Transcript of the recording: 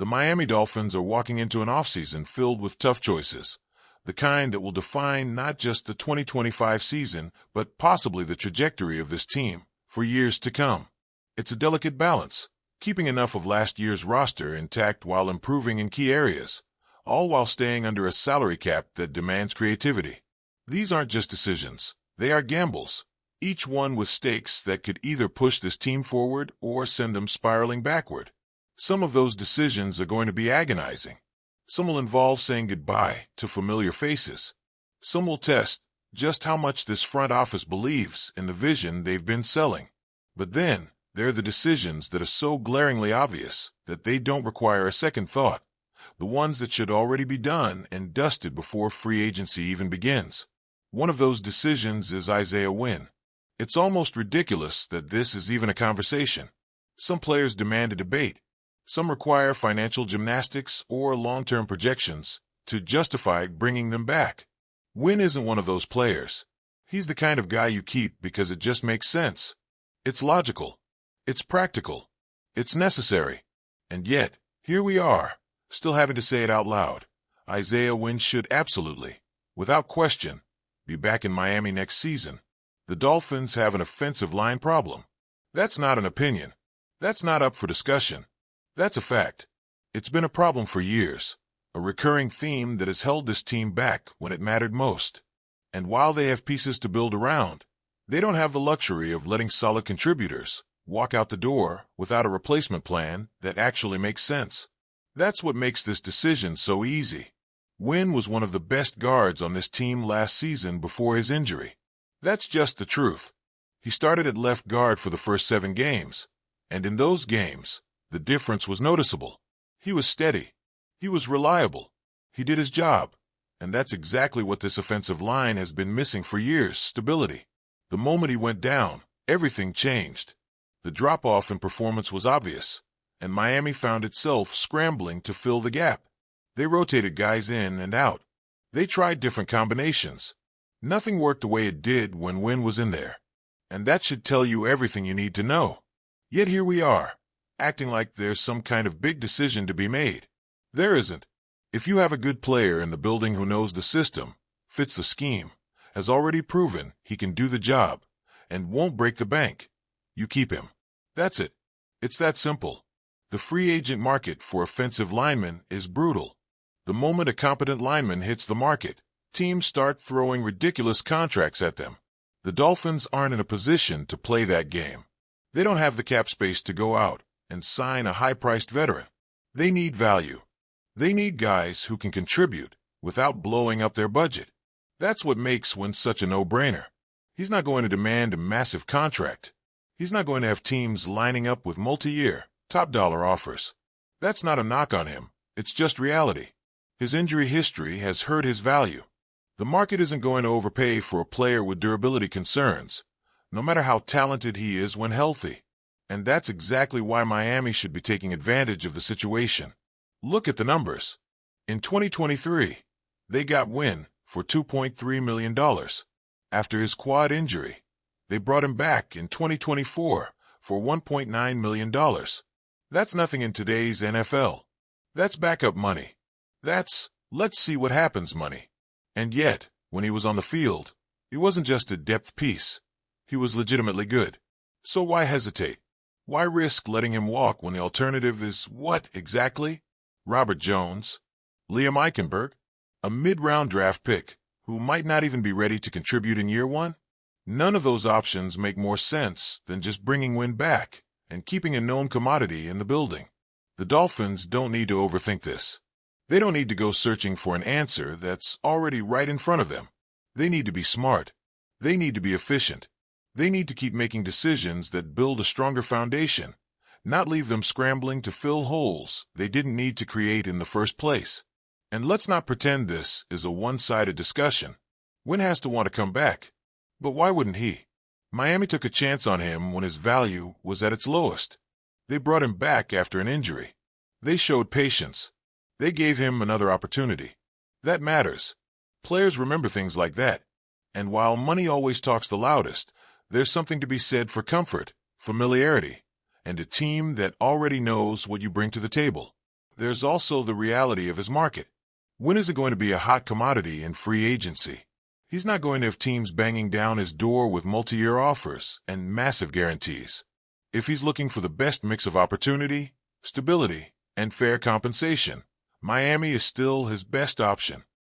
The Miami Dolphins are walking into an offseason filled with tough choices, the kind that will define not just the 2025 season, but possibly the trajectory of this team for years to come. It's a delicate balance, keeping enough of last year's roster intact while improving in key areas, all while staying under a salary cap that demands creativity. These aren't just decisions, they are gambles, each one with stakes that could either push this team forward or send them spiraling backward. Some of those decisions are going to be agonizing. Some will involve saying goodbye to familiar faces. Some will test just how much this front office believes in the vision they've been selling. But then, there are the decisions that are so glaringly obvious that they don't require a second thought, the ones that should already be done and dusted before free agency even begins. One of those decisions is Isaiah Wynn. It's almost ridiculous that this is even a conversation. Some players demand a debate. Some require financial gymnastics or long-term projections to justify bringing them back. Wynn isn't one of those players. He's the kind of guy you keep because it just makes sense. It's logical. It's practical. It's necessary. And yet, here we are, still having to say it out loud. Isaiah Wynn should absolutely, without question, be back in Miami next season. The Dolphins have an offensive line problem. That's not an opinion. That's not up for discussion. That's a fact. It's been a problem for years, a recurring theme that has held this team back when it mattered most. And while they have pieces to build around, they don't have the luxury of letting solid contributors walk out the door without a replacement plan that actually makes sense. That's what makes this decision so easy. Wynn was one of the best guards on this team last season before his injury. That's just the truth. He started at left guard for the first 7 games, and in those games, the difference was noticeable. He was steady. He was reliable. He did his job. And that's exactly what this offensive line has been missing for years, stability. The moment he went down, everything changed. The drop-off in performance was obvious, and Miami found itself scrambling to fill the gap. They rotated guys in and out. They tried different combinations. Nothing worked the way it did when Wynn was in there. And that should tell you everything you need to know. Yet here we are, acting like there's some kind of big decision to be made. There isn't. If you have a good player in the building who knows the system, fits the scheme, has already proven he can do the job, and won't break the bank, you keep him. That's it. It's that simple. The free agent market for offensive linemen is brutal. The moment a competent lineman hits the market, teams start throwing ridiculous contracts at them. The Dolphins aren't in a position to play that game. They don't have the cap space to go out and sign a high-priced veteran. They need value. They need guys who can contribute without blowing up their budget. That's what makes Wynn such a no-brainer. He's not going to demand a massive contract. He's not going to have teams lining up with multi-year, top-dollar offers. That's not a knock on him. It's just reality. His injury history has hurt his value. The market isn't going to overpay for a player with durability concerns, no matter how talented he is when healthy. And that's exactly why Miami should be taking advantage of the situation. Look at the numbers. In 2023, they got Wynn for $2.3 million. After his quad injury, they brought him back in 2024 for $1.9 million. That's nothing in today's NFL. That's backup money. That's, let's see what happens money. And yet, when he was on the field, he wasn't just a depth piece. He was legitimately good. So why hesitate? Why risk letting him walk when the alternative is what exactly? Robert Jones, Liam Eichenberg, a mid-round draft pick who might not even be ready to contribute in year 1? None of those options make more sense than just bringing Wynn back and keeping a known commodity in the building. The Dolphins don't need to overthink this. They don't need to go searching for an answer that's already right in front of them. They need to be smart. They need to be efficient. They need to keep making decisions that build a stronger foundation, not leave them scrambling to fill holes they didn't need to create in the first place. And let's not pretend this is a one-sided discussion. Wynn has to want to come back. But why wouldn't he? Miami took a chance on him when his value was at its lowest. They brought him back after an injury. They showed patience. They gave him another opportunity. That matters. Players remember things like that. And while money always talks the loudest, there's something to be said for comfort, familiarity, and a team that already knows what you bring to the table. there's also the reality of his market. When is it going to be a hot commodity in free agency? He's not going to have teams banging down his door with multi-year offers and massive guarantees. If he's looking for the best mix of opportunity, stability, and fair compensation, Miami is still his best option.